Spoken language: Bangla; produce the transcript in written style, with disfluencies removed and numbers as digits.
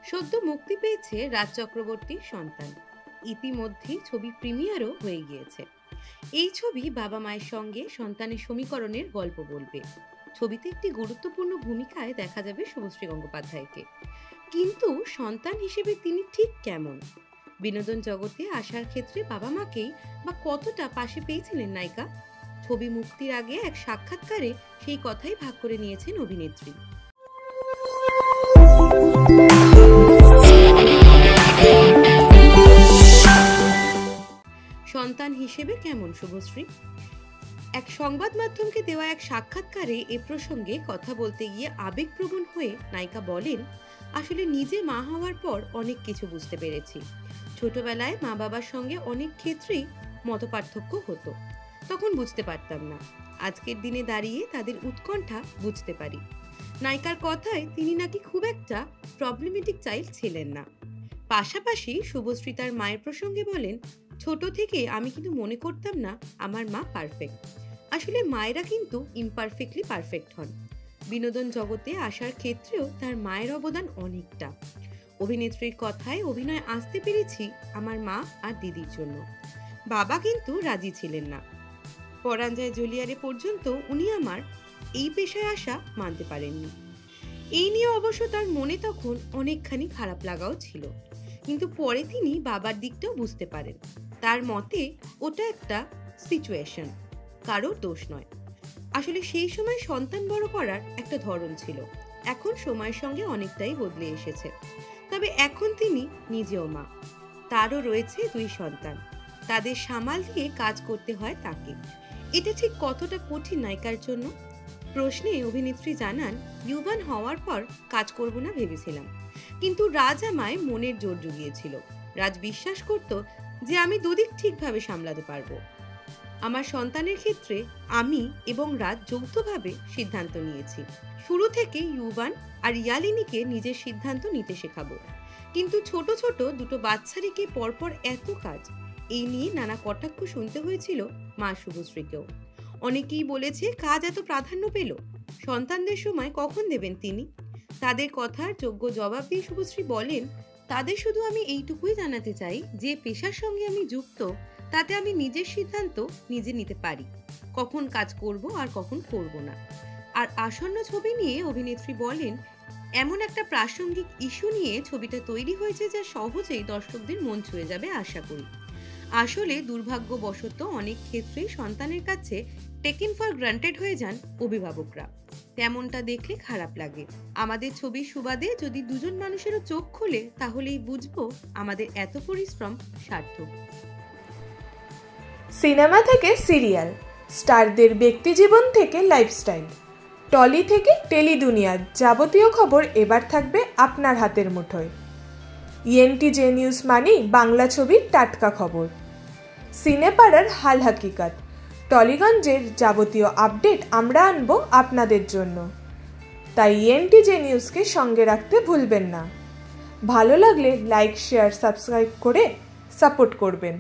সদ্য মুক্তি পেয়েছে রাজ চক্রবর্তীর সন্তান। ইতিমধ্যেই ছবি প্রিমিয়ারও হয়ে গিয়েছে। এই ছবি বাবা মায়ের সঙ্গে সন্তানের সমীকরণের গল্প বলবে। ছবিতে একটি গুরুত্বপূর্ণ ভূমিকায় দেখা যাবে শুভশ্রী গঙ্গোপাধ্যায়কে। কিন্তু সন্তান হিসেবে তিনি ঠিক কেমন? বিনোদন জগতে আসার ক্ষেত্রে বাবা মাকেই বা কতটা পাশে পেয়েছিলেন নায়িকা? ছবি মুক্তির আগে এক সাক্ষাৎকারে সেই কথাই ভাগ করে নিয়েছেন অভিনেত্রী। সন্তান হিসেবে কেমন শুভশ্রী? এক সংবাদ মাধ্যমকে দেওয়া এক সাক্ষাৎকারে এ প্রসঙ্গে কথা বলতে গিয়ে আবেগপ্রবণ হয়ে নায়িকা বলেন, আসলে নিজে মা হওয়ার পর অনেক কিছু বুঝতে পেরেছি। ছোটবেলায় মা বাবার সঙ্গে অনেক ক্ষেত্রেই মতপার্থক্য হতো, তখন বুঝতে পারতাম না। আজকের দিনে দাঁড়িয়ে তাদের উৎকণ্ঠা বুঝতে পারি। নায়িকার কথায় তিনি নাকি খুব একটা প্রবলেমেটিক চাইল্ড ছিলেন না। পাশাপাশি শুভশ্রী তার মায়ের প্রসঙ্গে বলেন, ছোট থেকে আমি কিন্তু মনে করতাম না আমার মা পারফেক্ট। আসলে মায়েরা কিন্তু ইমপারফেক্টলি পারফেক্ট হন। বিনোদন জগতে আসার ক্ষেত্রেও তার মায়ের অবদান অনেকটা। অভিনেত্রীর কথায় অভিনয় আসতে পেরেছি আমার মা আর দিদির জন্য। বাবা কিন্তু রাজি ছিলেন না। পরাঞ্জয় জলিয়ারে পর্যন্ত উনি আমার এই পেশায় আসা মানতে পারেননি। এই নিয়ে অবশ্য তার মনে তখন অনেকখানি খারাপ লাগাও ছিল, কিন্তু পরে তিনি বাবার দিকটাও বুঝতে পারেন। তার মতে ওটা একটা সিচুয়েশন, কারোর দোষ নয়। আসলে সেই সময় সন্তান বড় করার একটা ধরন ছিল, এখন সময়ের সঙ্গে অনেকটাই বদলে এসেছে। তবে এখন তিনি নিজেও মা, তারও রয়েছে 2 সন্তান, তাদের সামাল দিয়ে কাজ করতে হয় তাকে। এটা ঠিক কতটা কঠিন নায়িকার জন্য? প্রশ্নে অভিনেত্রী জানান, ইউবান হওয়ার পর কাজ করব না ভেবেছিলাম, কিন্তু রাজ আমায় মনের জোর জুগিয়েছিল। রাজ বিশ্বাস করত যে আমি দুদিক ঠিকভাবে সামলাতে পারবো। আমার সন্তানের ক্ষেত্রে আমি এবং রাজ যৌথভাবে সিদ্ধান্ত নিয়েছি। শুরু থেকে ইউবান আর ইয়ালিনীকে নিজের সিদ্ধান্ত নিতে শেখাবো। কিন্তু ছোট ছোট দুটো বাচ্চা রেখে পরপর এত কাজ, এই নিয়ে নানা কটাক্ষ শুনতে হয়েছিল মা শুভশ্রীকেও। অনেকেই বলেছে কাজ এত প্রাধান্য পেল, সন্তানদের সময় কখন দেবেন তিনি? তাদের কথার যোগ্য জবাব দিয়ে শুভশ্রী বলেন, তাদের শুধু আমি এইটুকুই জানাতে চাই যে পেশার সঙ্গে আমি যুক্ত, তাতে আমি নিজের সিদ্ধান্ত নিজে নিতে পারি, কখন কাজ করব আর কখন করব না। আর আসন্ন ছবি নিয়ে অভিনেত্রী বলেন, এমন একটা প্রাসঙ্গিক ইস্যু নিয়ে ছবিটা তৈরি হয়েছে যা সহজেই দর্শকদের মন ছুঁয়ে যাবে আশা করি। আসলে দুর্ভাগ্যবশত অনেক ক্ষেত্রেই সন্তানের কাছে টেকেন ফর গ্রান্টেড হয়ে যান অভিভাবকরা। তেমনটা দেখলে খারাপ লাগে। আমাদের ছবির সুবাদে যদি 2জন মানুষেরও চোখ খোলে, তাহলেই বুঝবো আমাদের এত পরিশ্রম সার্থক। সিনেমা থেকে সিরিয়াল, স্টারদের ব্যক্তিজীবন থেকে লাইফস্টাইল, টলি থেকে টেলি দুনিয়ার যাবতীয় খবর এবার থাকবে আপনার হাতের মুঠোয়। ইএনটিজে নিউজ মানেই বাংলা ছবির টাটকা খবর, সিনেপাড়ার হাল হাকিকাত, টলিগঞ্জের যাবতীয় আপডেট আমরা আনবো আপনাদের জন্য। তাই ইএনটিজে নিউজকে সঙ্গে রাখতে ভুলবেন না। ভালো লাগলে লাইক, শেয়ার, সাবস্ক্রাইব করে সাপোর্ট করবেন।